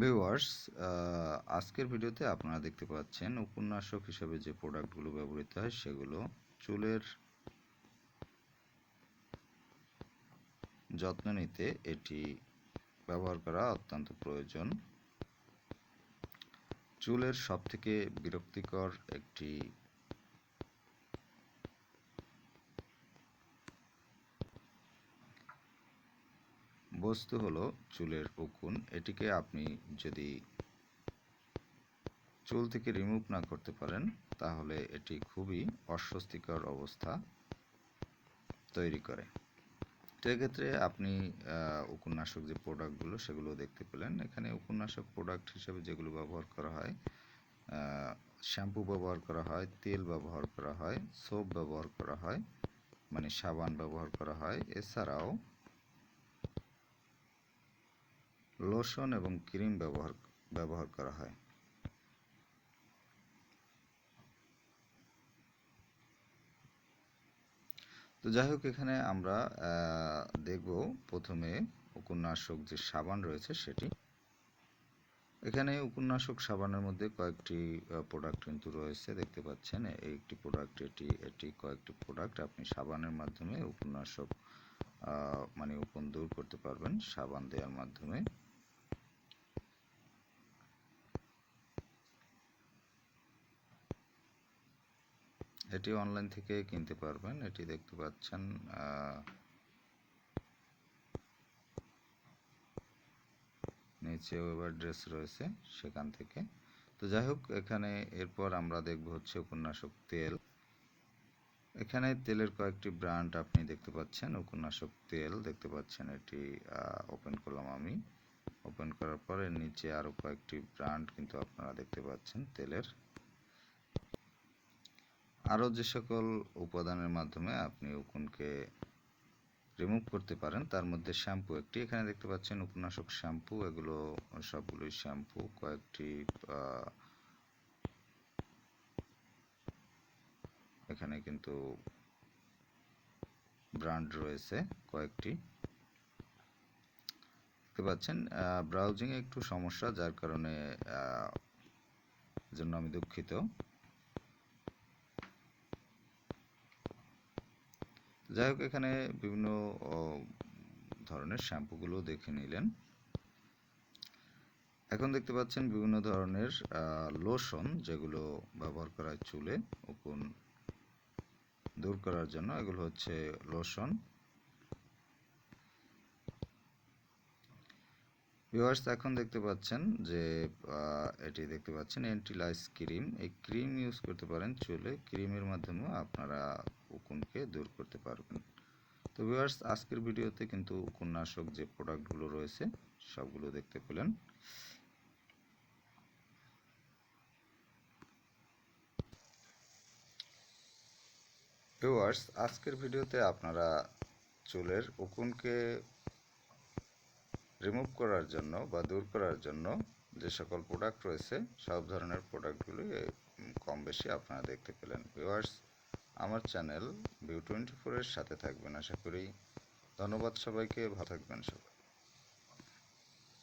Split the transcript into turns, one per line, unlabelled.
Viewers, আজকের ভিডিওতে আপনারা দেখতে পাচ্ছেন উপন্যাসক হিসেবে যে প্রোডাক্টগুলো ব্যবহৃত হয় সেগুলো চুলের যত্ন নিতে এটি ব্যবহার করা অত্যন্ত প্রয়োজন। চুলের সবথেকে বিরক্তিকর একটি বস্তু হলো চুলের উকুন। এটিকে আপনি যদি চুল থেকে রিমুভ না করতে পারেন তাহলে এটি খুবই অস্বস্তিকর অবস্থা তৈরি করে। তো এক্ষেত্রে আপনি উপন্যাসক যে প্রোডাক্টগুলো সেগুলো দেখতে পেলেন। এখানে উপন্যাসক প্রোডাক্ট হিসেবে যেগুলো ব্যবহার করা হয়, শ্যাম্পু ব্যবহার করা হয়, তেল ব্যবহার করা হয়, সোপ ব্যবহার করা হয়, মানে সাবান ব্যবহার করা হয়, এছাড়াও লোশন এবং ক্রিম ব্যবহার করা হয়। তো যাই হোক, এখানে আমরা দেখব প্রথমে উপন্যাসক যে সাবান রয়েছে সেটি। এখানে উপন্যাসক সাবানের মধ্যে কয়েকটি প্রোডাক্ট কিন্তু রয়েছে, দেখতে পাচ্ছেন। এই একটি প্রোডাক্ট, এটি কয়েকটি প্রোডাক্ট। আপনি সাবানের মাধ্যমে উপন্যাসক মানে উকুন দূর করতে পারবেন সাবান দেওয়ার মাধ্যমে। এটি অনলাইন থেকে কিনতে পারবেন। এটি দেখতে পাচ্ছেন নিচে ওয়েব অ্যাড্রেস রয়েছে সেখান থেকে। তো যাই হোক, এখানে এরপর আমরা দেখব হচ্ছে উপন্যাসক তেল। এখানে তেলের কয়েকটি ব্র্যান্ড আপনি দেখতে পাচ্ছেন। উপন্যাসক তেল দেখতে পাচ্ছেন, এটি ওপেন করলাম আমি। ওপেন করার পরে নিচে আরও কয়েকটি ব্র্যান্ড কিন্তু আপনারা দেখতে পাচ্ছেন তেলের। আরও যে সকল উপাদানের মাধ্যমে আপনি উকুনকে রিমুভ করতে পারেন তার মধ্যে শ্যাম্পু একটি। এখানে দেখতে পাচ্ছেন উপন্যাসক শ্যাম্পু। এগুলো সবগুলোই শ্যাম্পু। কয়েকটি এখানে কিন্তু ব্র্যান্ড রয়েছে কয়েকটি, দেখতে পাচ্ছেন। ব্রাউজিংয়ে একটু সমস্যা, যার কারণে জন্য আমি দুঃখিত। যাই হোক, এখানে বিভিন্ন ধরনের শ্যাম্পুগুলো দেখে নিলেন। এখন দেখতে পাচ্ছেন বিভিন্ন ধরনের লোশন, যেগুলো ব্যবহার করা হয় চুলে উকুন দূর করার জন্য। এগুলো হচ্ছে লোশন। ভিউয়ার্স, এখন দেখতে পাচ্ছেন যে এটি দেখতে পাচ্ছেন অ্যান্টিলাইস ক্রিম। এই ক্রিম ইউজ করতে পারেন চুলে। ক্রিমের মাধ্যমেও আপনারা উকুনকে দূর করতে পারবেন। তো ভিউয়ার্স, আজকের ভিডিওতে কিন্তু উকুননাশক যে প্রোডাক্টগুলো রয়েছে সবগুলো দেখতে পেলেন। ভিউয়ার্স, আজকের ভিডিওতে আপনারা চুলের উকুনকে রিমুভ করার জন্য বা দূর করার জন্য যে সকল প্রোডাক্ট রয়েছে সব ধরনের প্রোডাক্টগুলি কম বেশি আপনারা দেখতে পেলেন। ভিউয়ার্স, আমার চ্যানেল ভিউ 24 এর সাথে থাকবেন আশা করি। ধন্যবাদ সবাইকে, ভালো থাকবেন সবাই।